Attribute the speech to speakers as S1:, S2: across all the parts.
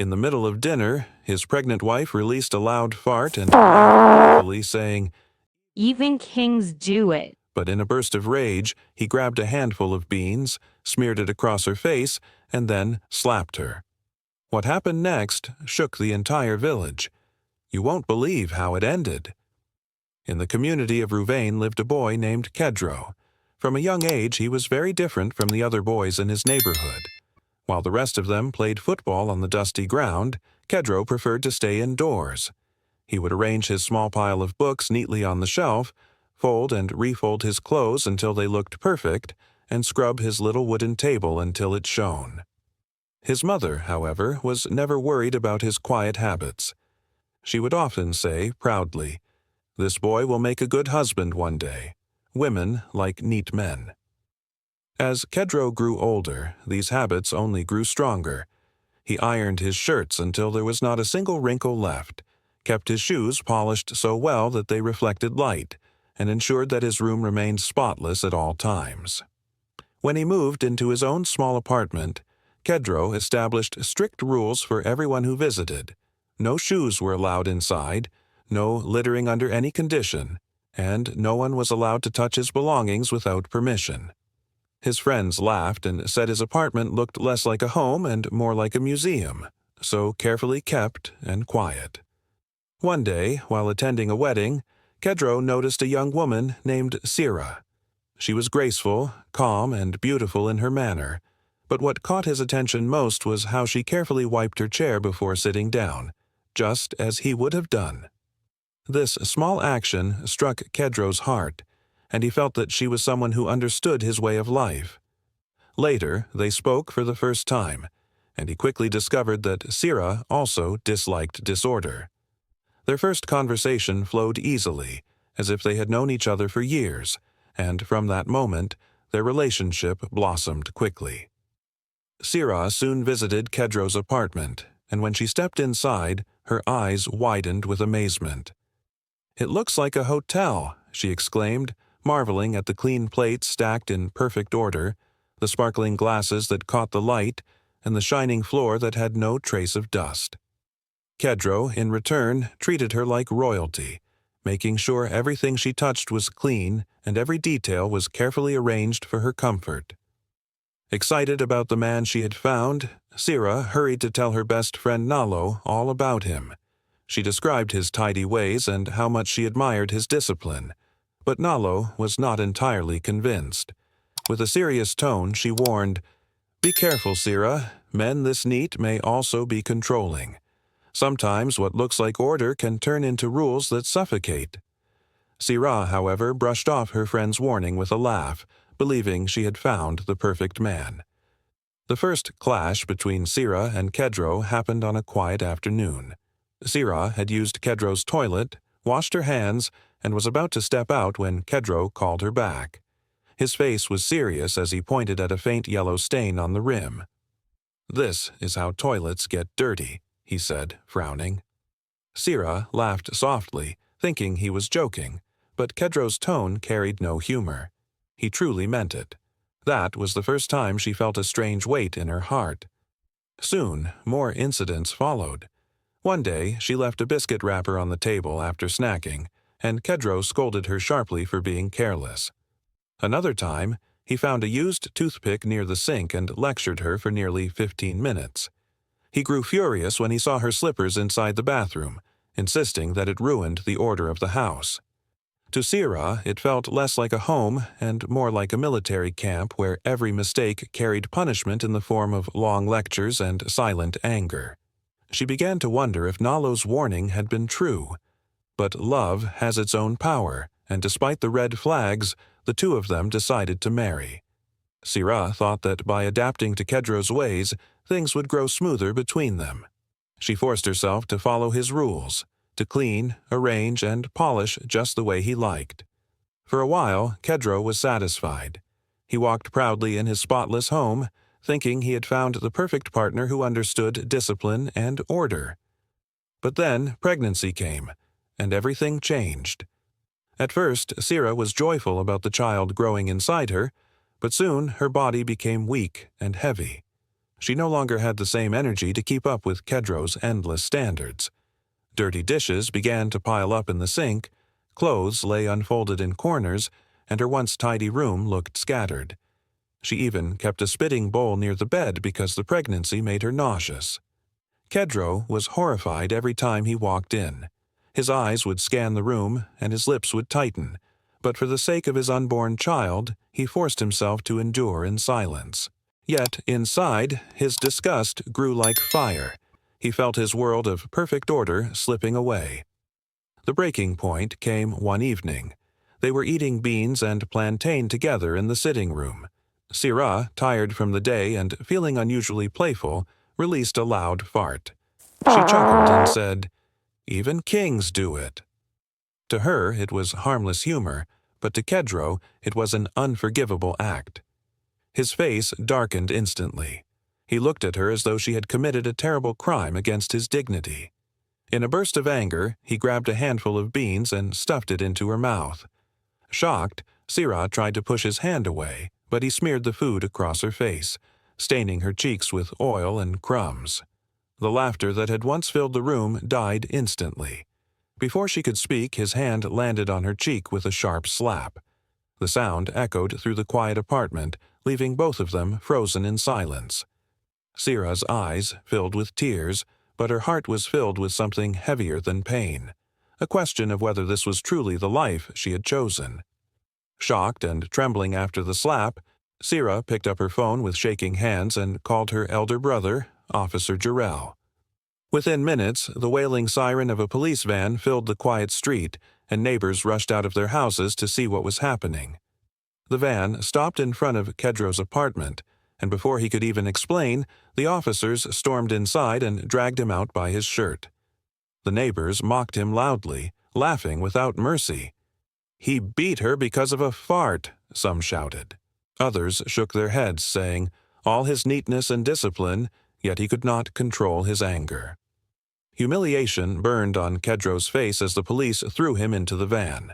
S1: In the middle of dinner, his pregnant wife released a loud fart and laughed, saying,
S2: "Even kings do it."
S1: But in a burst of rage, he grabbed a handful of beans, smeared it across her face, and then slapped her. What happened next shook the entire village. You won't believe how it ended. In the community of Rouvain lived a boy named Kedro. From a young age, he was very different from the other boys in his neighborhood. While the rest of them played football on the dusty ground, Kedro preferred to stay indoors. He would arrange his small pile of books neatly on the shelf, fold and refold his clothes until they looked perfect, and scrub his little wooden table until it shone. His mother, however, was never worried about his quiet habits. She would often say, proudly, "This boy will make a good husband one day. Women like neat men." As Kedro grew older, these habits only grew stronger. He ironed his shirts until there was not a single wrinkle left, kept his shoes polished so well that they reflected light, and ensured that his room remained spotless at all times. When he moved into his own small apartment, Kedro established strict rules for everyone who visited. No shoes were allowed inside, no littering under any condition, and no one was allowed to touch his belongings without permission. His friends laughed and said his apartment looked less like a home and more like a museum, so carefully kept and quiet. One day, while attending a wedding, Kedro noticed a young woman named Sira. She was graceful, calm, and beautiful in her manner, but what caught his attention most was how she carefully wiped her chair before sitting down, just as he would have done. This small action struck Kedro's heart, and he felt that she was someone who understood his way of life. Later, they spoke for the first time, and he quickly discovered that Sira also disliked disorder. Their first conversation flowed easily, as if they had known each other for years, and from that moment, their relationship blossomed quickly. Sira soon visited Kedro's apartment, and when she stepped inside, her eyes widened with amazement. "It looks like a hotel," she exclaimed, marveling at the clean plates stacked in perfect order, the sparkling glasses that caught the light, and the shining floor that had no trace of dust. Kedro, in return, treated her like royalty, making sure everything she touched was clean and every detail was carefully arranged for her comfort. Excited about the man she had found, Sira hurried to tell her best friend Nalo all about him. She described his tidy ways and how much she admired his discipline, but Nalo was not entirely convinced. With a serious tone, she warned, "Be careful, Sira. Men this neat may also be controlling. Sometimes what looks like order can turn into rules that suffocate." Sira, however, brushed off her friend's warning with a laugh, believing she had found the perfect man. The first clash between Sira and Kedro happened on a quiet afternoon. Sira had used Kedro's toilet, washed her hands, and was about to step out when Kedro called her back. His face was serious as he pointed at a faint yellow stain on the rim. "This is how toilets get dirty," he said, frowning. Sira laughed softly, thinking he was joking, but Kedro's tone carried no humor. He truly meant it. That was the first time she felt a strange weight in her heart. Soon, more incidents followed. One day, she left a biscuit wrapper on the table after snacking, and Kedro scolded her sharply for being careless. Another time, he found a used toothpick near the sink and lectured her for nearly 15 minutes. He grew furious when he saw her slippers inside the bathroom, insisting that it ruined the order of the house. To Sira, it felt less like a home and more like a military camp where every mistake carried punishment in the form of long lectures and silent anger. She began to wonder if Nalo's warning had been true. But love has its own power, and despite the red flags, the two of them decided to marry. Sira thought that by adapting to Kedro's ways, things would grow smoother between them. She forced herself to follow his rules, to clean, arrange, and polish just the way he liked. For a while, Kedro was satisfied. He walked proudly in his spotless home, thinking he had found the perfect partner who understood discipline and order. But then pregnancy came, and everything changed. At first, Sira was joyful about the child growing inside her, but soon her body became weak and heavy. She no longer had the same energy to keep up with Kedro's endless standards. Dirty dishes began to pile up in the sink, clothes lay unfolded in corners, and her once tidy room looked scattered. She even kept a spitting bowl near the bed because the pregnancy made her nauseous. Kedro was horrified every time he walked in. His eyes would scan the room, and his lips would tighten, but for the sake of his unborn child, he forced himself to endure in silence. Yet, inside, his disgust grew like fire. He felt his world of perfect order slipping away. The breaking point came one evening. They were eating beans and plantain together in the sitting room. Syrah, tired from the day and feeling unusually playful, released a loud fart. She chuckled and said, "Even kings do it." To her, it was harmless humor, but to Kedro, it was an unforgivable act. His face darkened instantly. He looked at her as though she had committed a terrible crime against his dignity. In a burst of anger, he grabbed a handful of beans and stuffed it into her mouth. Shocked, Syrah tried to push his hand away, but he smeared the food across her face, staining her cheeks with oil and crumbs. The laughter that had once filled the room died instantly. Before she could speak, his hand landed on her cheek with a sharp slap. The sound echoed through the quiet apartment, leaving both of them frozen in silence. Syrah's eyes filled with tears, but her heart was filled with something heavier than pain, a question of whether this was truly the life she had chosen. Shocked and trembling after the slap, Syrah picked up her phone with shaking hands and called her elder brother, Officer Jarrell. Within minutes, the wailing siren of a police van filled the quiet street, and neighbors rushed out of their houses to see what was happening. The van stopped in front of Kedro's apartment, and before he could even explain, the officers stormed inside and dragged him out by his shirt. The neighbors mocked him loudly, laughing without mercy. "He beat her because of a fart," some shouted. Others shook their heads, saying, all his neatness and discipline, yet he could not control his anger. Humiliation burned on Kedro's face as the police threw him into the van.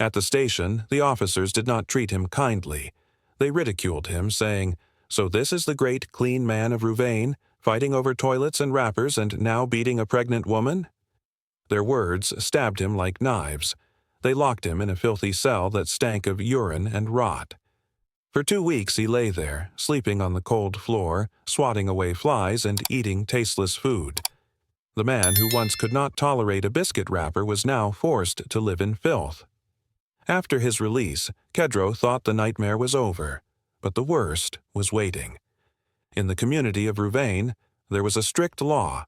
S1: At the station, the officers did not treat him kindly. They ridiculed him, saying, "So this is the great clean man of Rouvain, fighting over toilets and wrappers and now beating a pregnant woman?" Their words stabbed him like knives. They locked him in a filthy cell that stank of urine and rot. For 2 weeks he lay there, sleeping on the cold floor, swatting away flies and eating tasteless food. The man who once could not tolerate a biscuit wrapper was now forced to live in filth. After his release, Kedro thought the nightmare was over, but the worst was waiting. In the community of Rouvain, there was a strict law.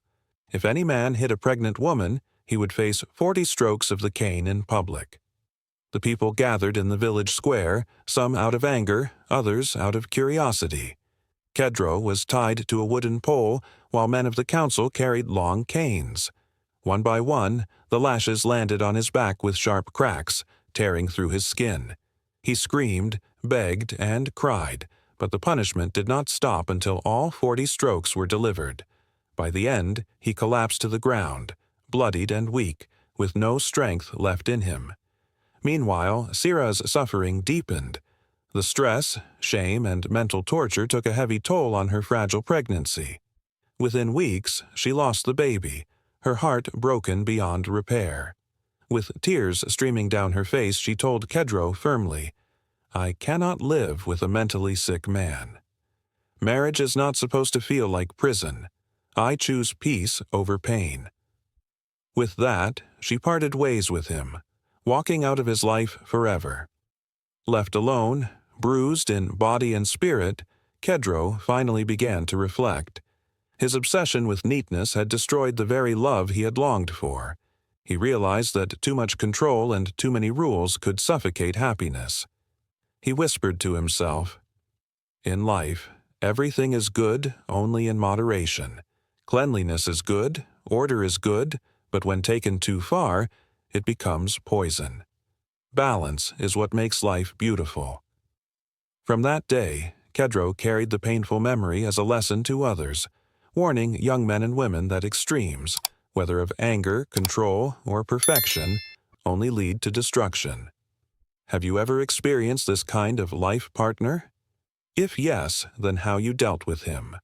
S1: If any man hit a pregnant woman, he would face 40 strokes of the cane in public. The people gathered in the village square, some out of anger, others out of curiosity. Kedro was tied to a wooden pole, while men of the council carried long canes. One by one, the lashes landed on his back with sharp cracks, tearing through his skin. He screamed, begged, and cried, but the punishment did not stop until all 40 strokes were delivered. By the end, he collapsed to the ground, bloodied and weak, with no strength left in him. Meanwhile, Syrah's suffering deepened. The stress, shame, and mental torture took a heavy toll on her fragile pregnancy. Within weeks, she lost the baby, her heart broken beyond repair. With tears streaming down her face, she told Kedro firmly, "I cannot live with a mentally sick man. Marriage is not supposed to feel like prison. I choose peace over pain." With that, she parted ways with him, walking out of his life forever. Left alone, bruised in body and spirit, Kedro finally began to reflect. His obsession with neatness had destroyed the very love he had longed for. He realized that too much control and too many rules could suffocate happiness. He whispered to himself, "In life, everything is good only in moderation. Cleanliness is good, order is good, but when taken too far, it becomes poison. Balance is what makes life beautiful." From that day, Kedro carried the painful memory as a lesson to others, warning young men and women that extremes, whether of anger, control, or perfection, only lead to destruction. Have you ever experienced this kind of life partner? If yes, then how you dealt with him.